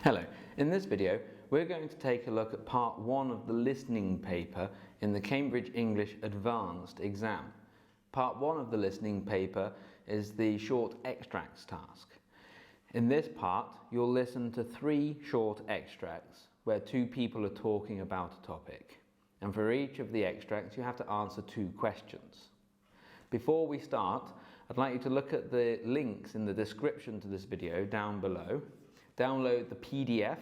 Hello, in this video we're going to take a look at part 1 of the listening paper in the Cambridge English Advanced exam. Part 1 of the listening paper is the short extracts task. In this part you'll listen to 3 short extracts where 2 people are talking about a topic, and for each of the extracts you have to answer 2 questions. Before we start, I'd like you to look at the links in the description to this video down below. Download the PDF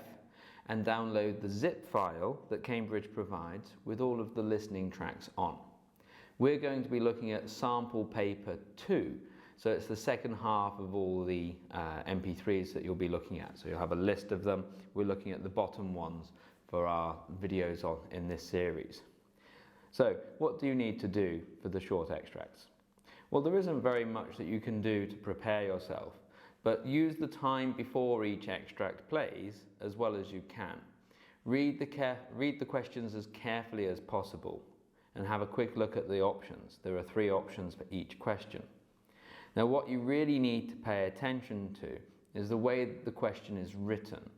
and download the zip file that Cambridge provides with all of the listening tracks on. We're going to be looking at sample paper 2, so it's the second half of all the MP3s that you'll be looking at. So you'll have a list of them. We're looking at the bottom ones for our videos in this series. So what do you need to do for the short extracts? Well, there isn't very much that you can do to prepare yourself, but use the time before each extract plays as well as you can. Read the questions as carefully as possible and have a quick look at the options. There are 3 options for each question. Now, what you really need to pay attention to is the way the question is written.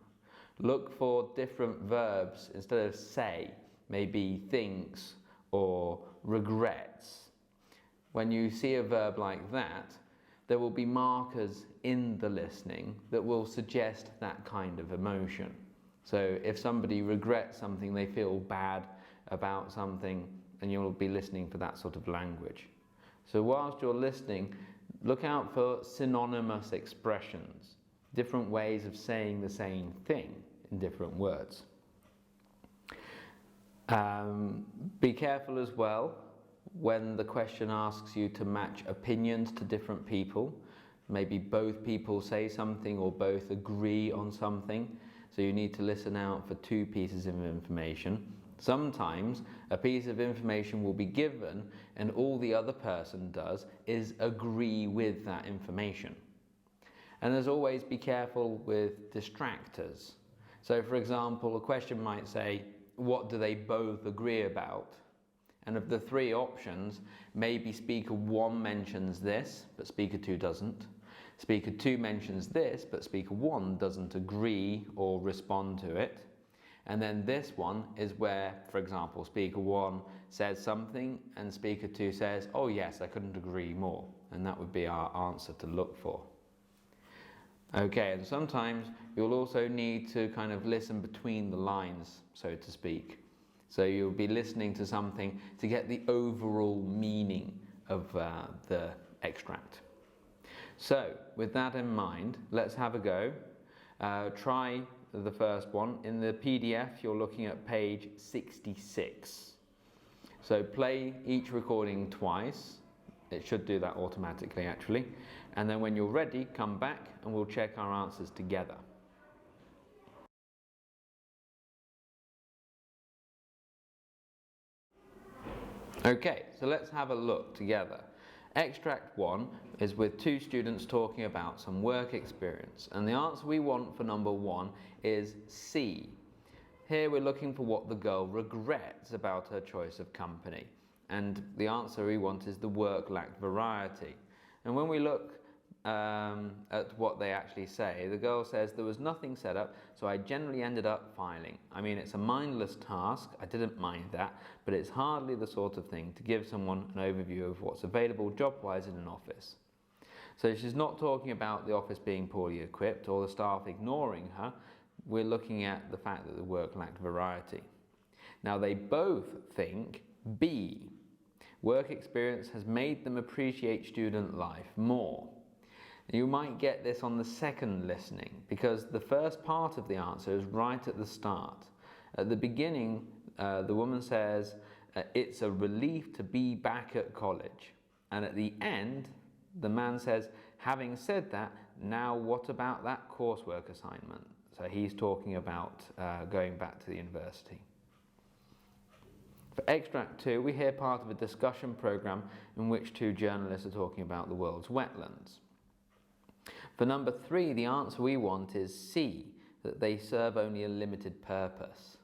Look for different verbs instead of say, maybe thinks or regrets. When you see a verb like that, there will be markers in the listening that will suggest that kind of emotion. So if somebody regrets something, they feel bad about something, and you'll be listening for that sort of language. So whilst you're listening, look out for synonymous expressions, different ways of saying the same thing in different words. Be careful as well when the question asks you to match opinions to different people. Maybe both people say something or both agree on something, so you need to listen out for 2 pieces of information. Sometimes a piece of information will be given and all the other person does is agree with that information. And as always, be careful with distractors. So for example, a question might say, what do they both agree about? And of the 3 options, maybe speaker 1 mentions this, but speaker 2 doesn't. Speaker 2 mentions this, but speaker 1 doesn't agree or respond to it. And then this one is where, for example, speaker 1 says something and speaker 2 says, oh yes, I couldn't agree more. And that would be our answer to look for. Okay, and sometimes you'll also need to kind of listen between the lines, so to speak. So you'll be listening to something to get the overall meaning of the extract. So with that in mind, let's have a go. Try the first one. In the PDF, you're looking at page 66. So play each recording twice. It should do that automatically, actually. And then when you're ready, come back and we'll check our answers together. Okay, so let's have a look together. Extract 1 is with 2 students talking about some work experience, and the answer we want for number 1 is C. Here we're looking for what the girl regrets about her choice of company, and the answer we want is the work lacked variety. And when we look at what they actually say, the girl says, there was nothing set up, so I generally ended up filing. I mean, it's a mindless task, I didn't mind that, but it's hardly the sort of thing to give someone an overview of what's available job-wise in an office. So she's not talking about the office being poorly equipped or the staff ignoring her. We're looking at the fact that the work lacked variety. Now they both think B. Work experience has made them appreciate student life more. You might get this on the second listening because the first part of the answer is right at the start. At the beginning, the woman says, it's a relief to be back at college. And at the end, the man says, having said that, now what about that coursework assignment? So he's talking about going back to the university. For extract 2, we hear part of a discussion program in which 2 journalists are talking about the world's wetlands. For number 3, the answer we want is C, that they serve only a limited purpose.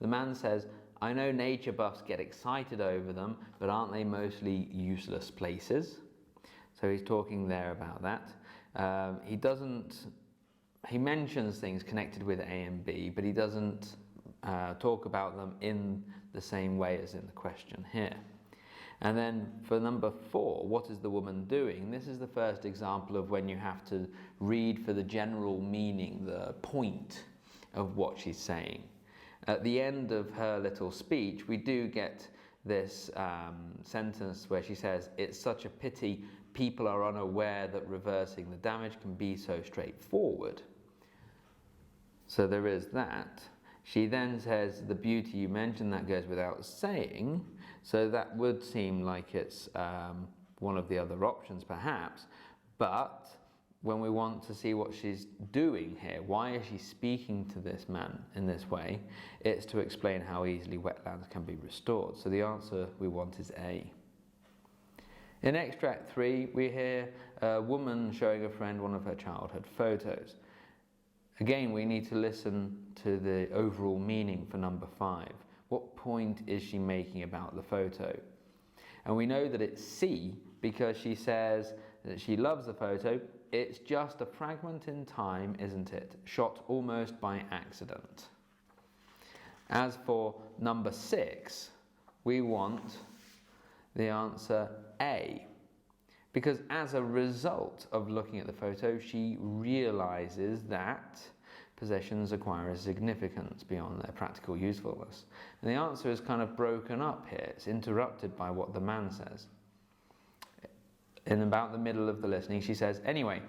The man says, I know nature buffs get excited over them, but aren't they mostly useless places? So he's talking there about that. He doesn't he mentions things connected with A and B, but he doesn't talk about them in the same way as in the question here. And then for number 4, what is the woman doing? This is the first example of when you have to read for the general meaning, the point of what she's saying. At the end of her little speech, we do get this sentence where she says, "It's such a pity people are unaware that reversing the damage can be so straightforward." So there is that. She then says, "The beauty you mentioned, that goes without saying." So that would seem like it's one of the other options perhaps, but when we want to see what she's doing here, why is she speaking to this man in this way, it's to explain how easily wetlands can be restored. So the answer we want is A. In extract 3, we hear a woman showing a friend one of her childhood photos. Again, we need to listen to the overall meaning for number 5. What point is she making about the photo? And we know that it's C because she says that she loves the photo. It's just a fragment in time, isn't it? Shot almost by accident. As for number 6, we want the answer A. Because as a result of looking at the photo, she realizes that possessions acquire a significance beyond their practical usefulness. And the answer is kind of broken up here. It's interrupted by what the man says. In about the middle of the listening, she says, "Anyway,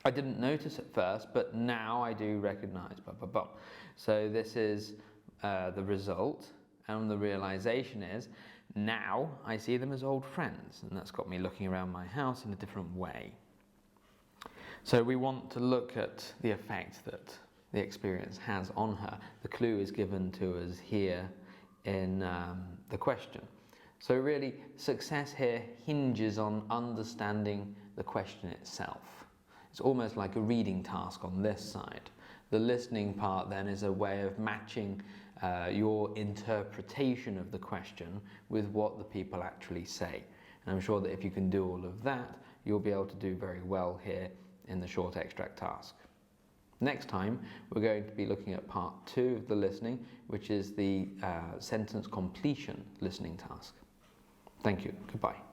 I didn't notice at first, but now I do recognize, blah, blah, blah." So this is the result, and the realization is, now I see them as old friends, and that's got me looking around my house in a different way. So we want to look at the effect that the experience has on her. The clue is given to us here in the question. So really, success here hinges on understanding the question itself. It's almost like a reading task on this side. The listening part then is a way of matching your interpretation of the question with what the people actually say. And I'm sure that if you can do all of that, you'll be able to do very well here in the short extract task. Next time, we're going to be looking at part 2 of the listening, which is the sentence completion listening task. Thank you. Goodbye.